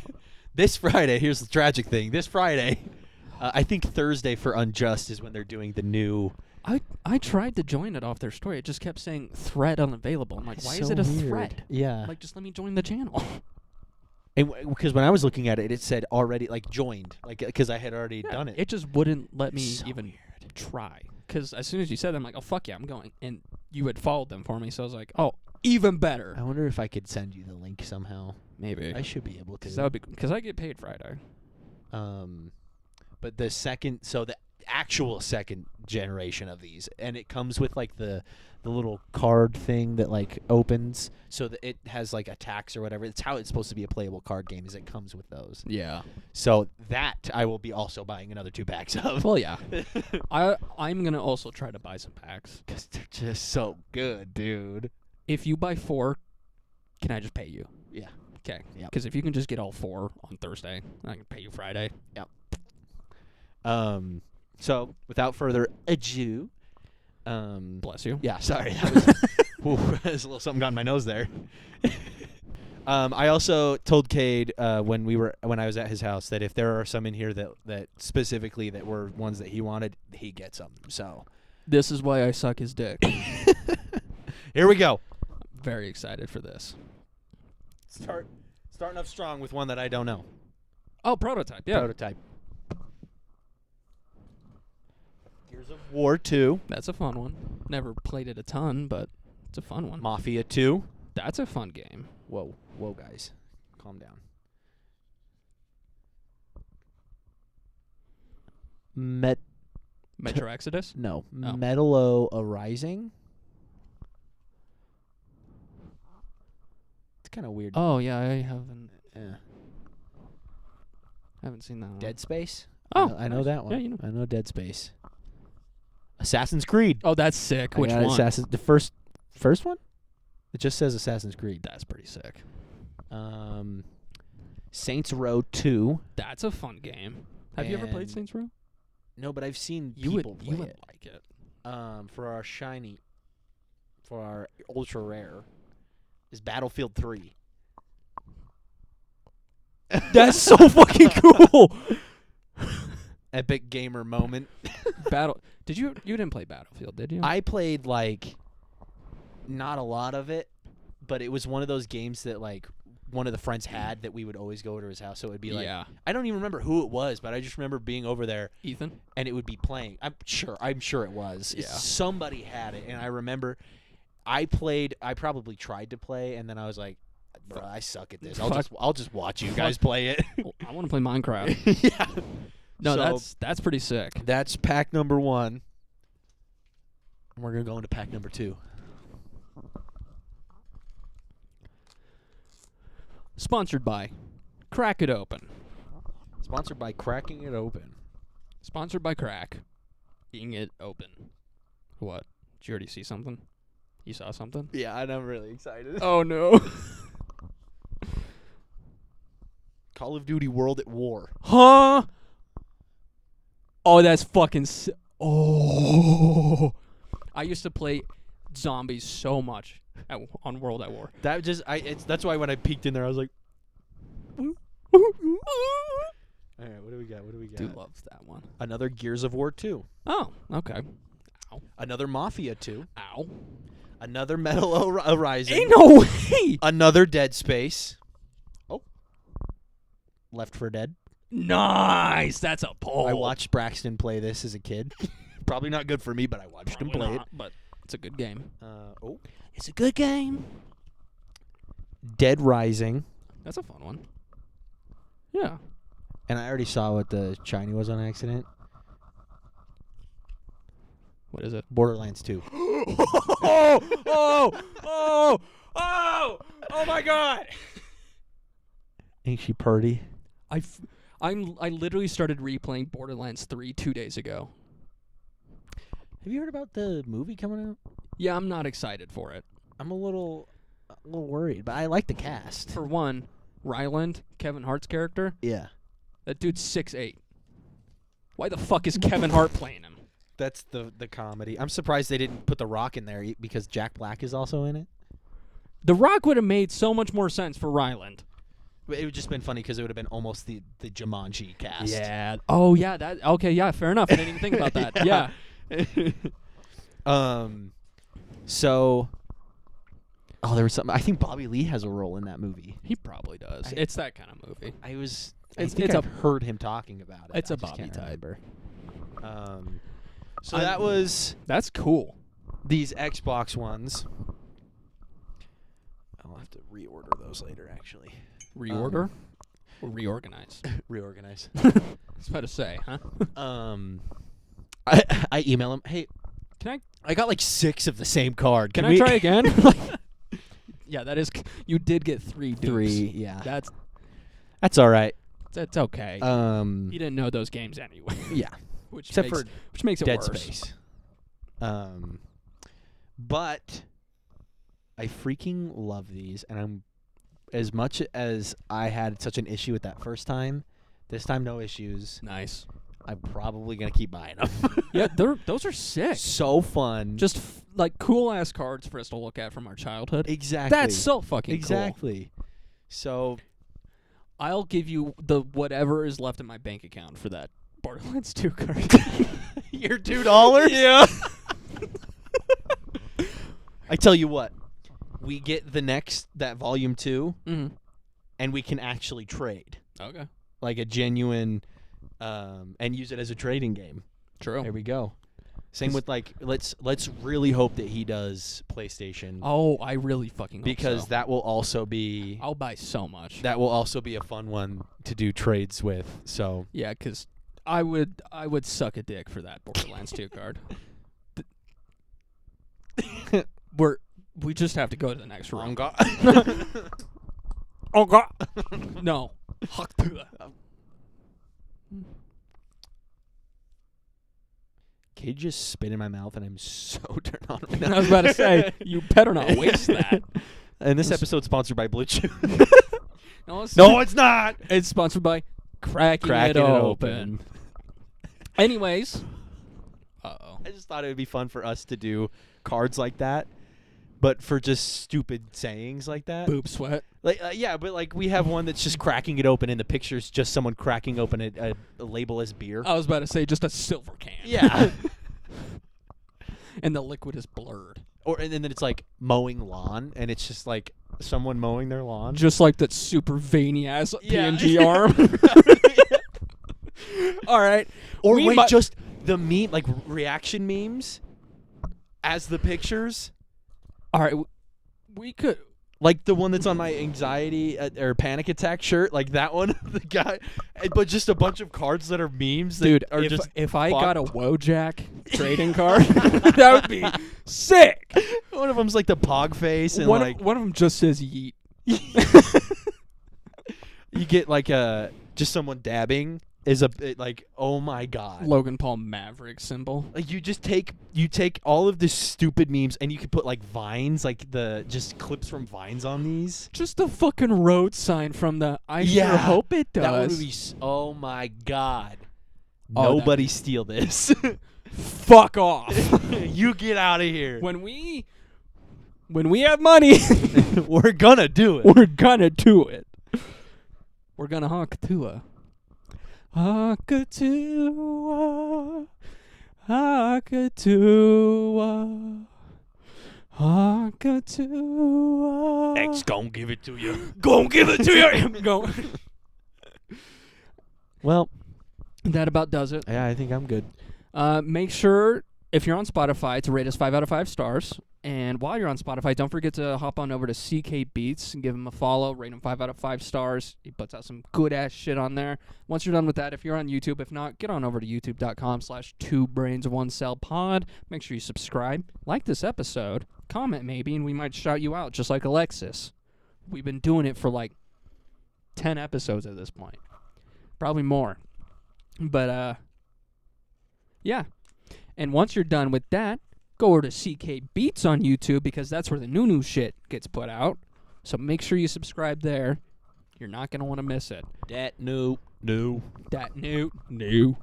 this Friday, here's the tragic thing. This Friday, I think Thursday for Unjust is when they're doing the new. I tried to join it off their story. It just kept saying thread unavailable. I'm like, why is So it a weird. thread? Yeah. Like, just let me join the channel. Because when I was looking at it, it said already like joined, like because I had already done it. It just wouldn't let me So even weird. try. Because as soon as you said that, I'm like, oh, fuck yeah, I'm going. And you had followed them for me, so I was like, oh, even better. I wonder if I could send you the link somehow. Maybe. I should be able to. Because that would be because I get paid Friday. But the actual second generation of these, and it comes with like the little card thing that like opens, so that it has like attacks or whatever. It's how it's supposed to be a playable card game. Is it comes with those. Yeah. So that I will be also buying another 2 packs of. Well, yeah. I'm gonna also try to buy some packs. Because they're just so good, dude. If you buy 4, can I just pay you? Yeah. Okay. Yep. Because if you can just get all 4 on Thursday, I can pay you Friday. Yep. So without further ado, Bless you. yeah, sorry, that was, there's a little something got in my nose there. I also told Cade when I was at his house that if there are some in here that specifically that were ones that he wanted, he gets them. So This is why I suck his dick. here we go. Very excited for this. Starting off strong with one that I don't know. Oh, Prototype. Yeah. Prototype. Gears of War 2. That's a fun one. Never played it a ton, but it's a fun one. Mafia 2. That's a fun game. Whoa, guys, calm down. Metro Exodus? No, Oh. Metalo Arising. It's kind of weird. Oh, yeah, I haven't seen that one. Dead Space. Oh, I know nice. that one. Yeah, you know. I know Dead Space. Assassin's Creed. Oh, that's sick. Which one? The first one? It just says Assassin's Creed. That's pretty sick. Saints Row 2. That's a fun game. Have you ever played And- Saints Row? No, but I've seen You people would play it. like it. For our ultra rare is Battlefield 3. That's so fucking cool. Epic gamer moment. You didn't play Battlefield, did you? I played like not a lot of it, but it was one of those games that like one of the friends had that we would always go over to his house. So it would be like, yeah. I don't even remember who it was, but I just remember being over there Ethan? and it would be playing. I'm sure it was. Yeah. Somebody had it, and I remember I probably tried to play, and then I was like, bro, I suck at this. I'll just watch you guys play it. I want to play Minecraft. Yeah. No, So- that's pretty sick. That's pack number 1. And we're gonna go into pack number 2. Sponsored by Crack It Open. Sponsored by Cracking It Open. Sponsored by Crack. Being it open. What? Did you already see something? You saw something? Yeah, and I'm really excited. Oh no. Call of Duty World at War. Huh? Oh, that's fucking oh. I used to play zombies so much on World at War. That just that's why when I peeked in there I was like, all right, what do we got? Dude loves that one. Another Gears of War 2. Oh, okay. Ow. Another Mafia 2. Ow. Another Metal Horizon. Ain't no way. Another Dead Space. Oh. Left 4 Dead. Nice. That's a pull. I watched Braxton play this as a kid. Probably not good for me, but I watched him play but it's a good game. it. It's a good game. Dead Rising. That's a fun one. Yeah. And I already saw what the shiny was on accident. What is it? Borderlands 2. Oh my God! Ain't she purty? I literally started replaying Borderlands 3 2 days ago. Have you heard about the movie coming out? Yeah, I'm not excited for it. I'm a little worried, but I like the cast. For one, Ryland, Kevin Hart's character, Yeah. that dude's 6'8". Why the fuck is Kevin Hart playing him? That's the comedy. I'm surprised they didn't put The Rock in there because Jack Black is also in it. The Rock would have made so much more sense for Ryland. It would just been funny because it would have been almost the Jumanji cast. Yeah. Oh, yeah. That. Okay, yeah, fair enough. I didn't even think about that. Yeah. So... Oh, there was something. I think Bobby Lee has a role in that movie. He probably does. It's that kind of movie. I It's think a- I've heard him talking about it. It's I a just Bobby can't type. remember. So that was That's cool. these Xbox ones. I'll have to reorder those later, actually. Reorder? Or reorganize? Reorganize. I was about to say, huh? I email him. Hey, Can I got like 6 of the same card. I we try again? Yeah, that is. You did get 3 dupes. 3? Yeah, That's all right. okay. You didn't know those games anyway. Yeah, which except makes it Dead worse. Space. But I freaking love these, and I'm as much as I had such an issue with that first time. This time, no issues. Nice. I'm probably gonna keep buying them. Yeah, those are sick. So fun. Just like cool ass cards for us to look at from our childhood. Exactly. That's so fucking cool. Exactly. So I'll give you the whatever is left in my bank account for that Borderlands 2 card. your $2. Yeah. I tell you what, we get that volume 2, Mm-hmm. and we can actually trade Okay. like a genuine, and use it as a trading game. True. There we go. Same with like let's really hope that he does PlayStation. Oh, I really fucking hope because so. that will also be I'll buy so much. that will also be a fun one to do trades with. So Yeah, because I would suck a dick for that Borderlands 2 card. We just have to go to the next room. Oh God! No. Kid just spit in my mouth, and I'm so turned on right now. I was about to say, you better not waste that. And this episode's sponsored by Blue Chew. No, it's not. It's sponsored by Cracking It Open. Anyways. Uh-oh. I just thought it would be fun for us to do cards like that, but for just stupid sayings like that. Boob sweat. Like yeah, but like we have one that's just cracking it open, and the picture's just someone cracking open a label-less beer. I was about to say just a silver can. Yeah. And the liquid is blurred. And then it's like mowing lawn, and it's just like someone mowing their lawn. Just like that super veiny ass Yeah. PNG arm. All right. Or wait, just the meme, like reaction memes as the pictures. All right. We could. Like the one that's on my anxiety or panic attack shirt, like that one, the guy, but just a bunch of cards that are memes. That Dude, are if I got a Wojak trading card, that would be sick. One of them's like the pog face, and One like of them just says yeet. you get like just someone dabbing is like, oh my god, Logan Paul Maverick symbol. like you take all of the stupid memes and you can put like vines, like just clips from vines on these. Just a fucking road sign from the I sure hope it does. That would be oh my god. Oh, Nobody steal this. Fuck off. You get out of here. When we have money, We're gonna do it. we're gonna do it. We're gonna Hakatua. Hakatua. Hakatua. Hakatua. X gon' give it to you. Gonna give it to you. Go. Well, That about does it. yeah, I think I'm good. Make sure, if you're on Spotify, to rate us 5 out of 5 stars And while you're on Spotify, don't forget to hop on over to CK Beats and give him a follow. Rate him 5 out of 5 stars. He puts out some good-ass shit on there. Once you're done with that, if you're on YouTube, if not, get on over to youtube.com/2brains1cellpod. Make sure you subscribe. Like this episode. Comment maybe, and we might shout you out, just like Alexis. We've been doing it for like 10 episodes at this point. Probably more. But, yeah. And once you're done with that, go over to CK Beats on YouTube because that's where the new shit gets put out. So make sure you subscribe there. You're not going to want to miss it. That new. Pangu.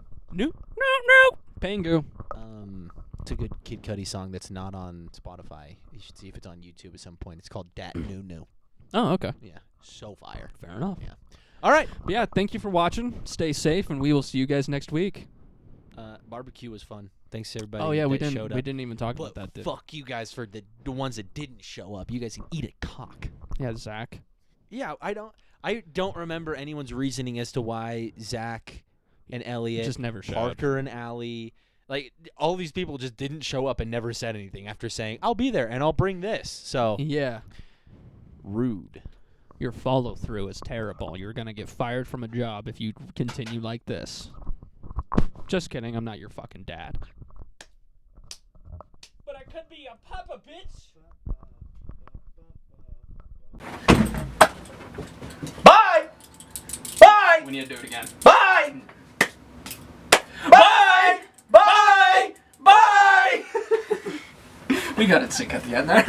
It's a good Kid Cudi song that's not on Spotify. You should see if it's on YouTube at some point. It's called Dat New. Oh, okay. Yeah, so fire. Fair enough. Yeah. All right. But yeah, thank you for watching. Stay safe, and we will see you guys next week. Barbecue was fun. Thanks everybody. Oh yeah, we showed up. didn't even talk about that. Fuck you guys for the ones that didn't show up. You guys can eat a cock. Yeah, Zach. Yeah, I don't remember anyone's reasoning as to why Zach and Elliot, Just never showed. Parker and Allie, like all these people just didn't show up and never said anything after saying I'll be there and I'll bring this. So Yeah. rude. Your follow through is terrible. You're gonna get fired from a job if you continue like this. Just kidding. I'm not your fucking dad. But I could be a papa, bitch. Bye! Bye! We need to do it again. Bye! Bye! Bye! Bye! We got it sync at the end there.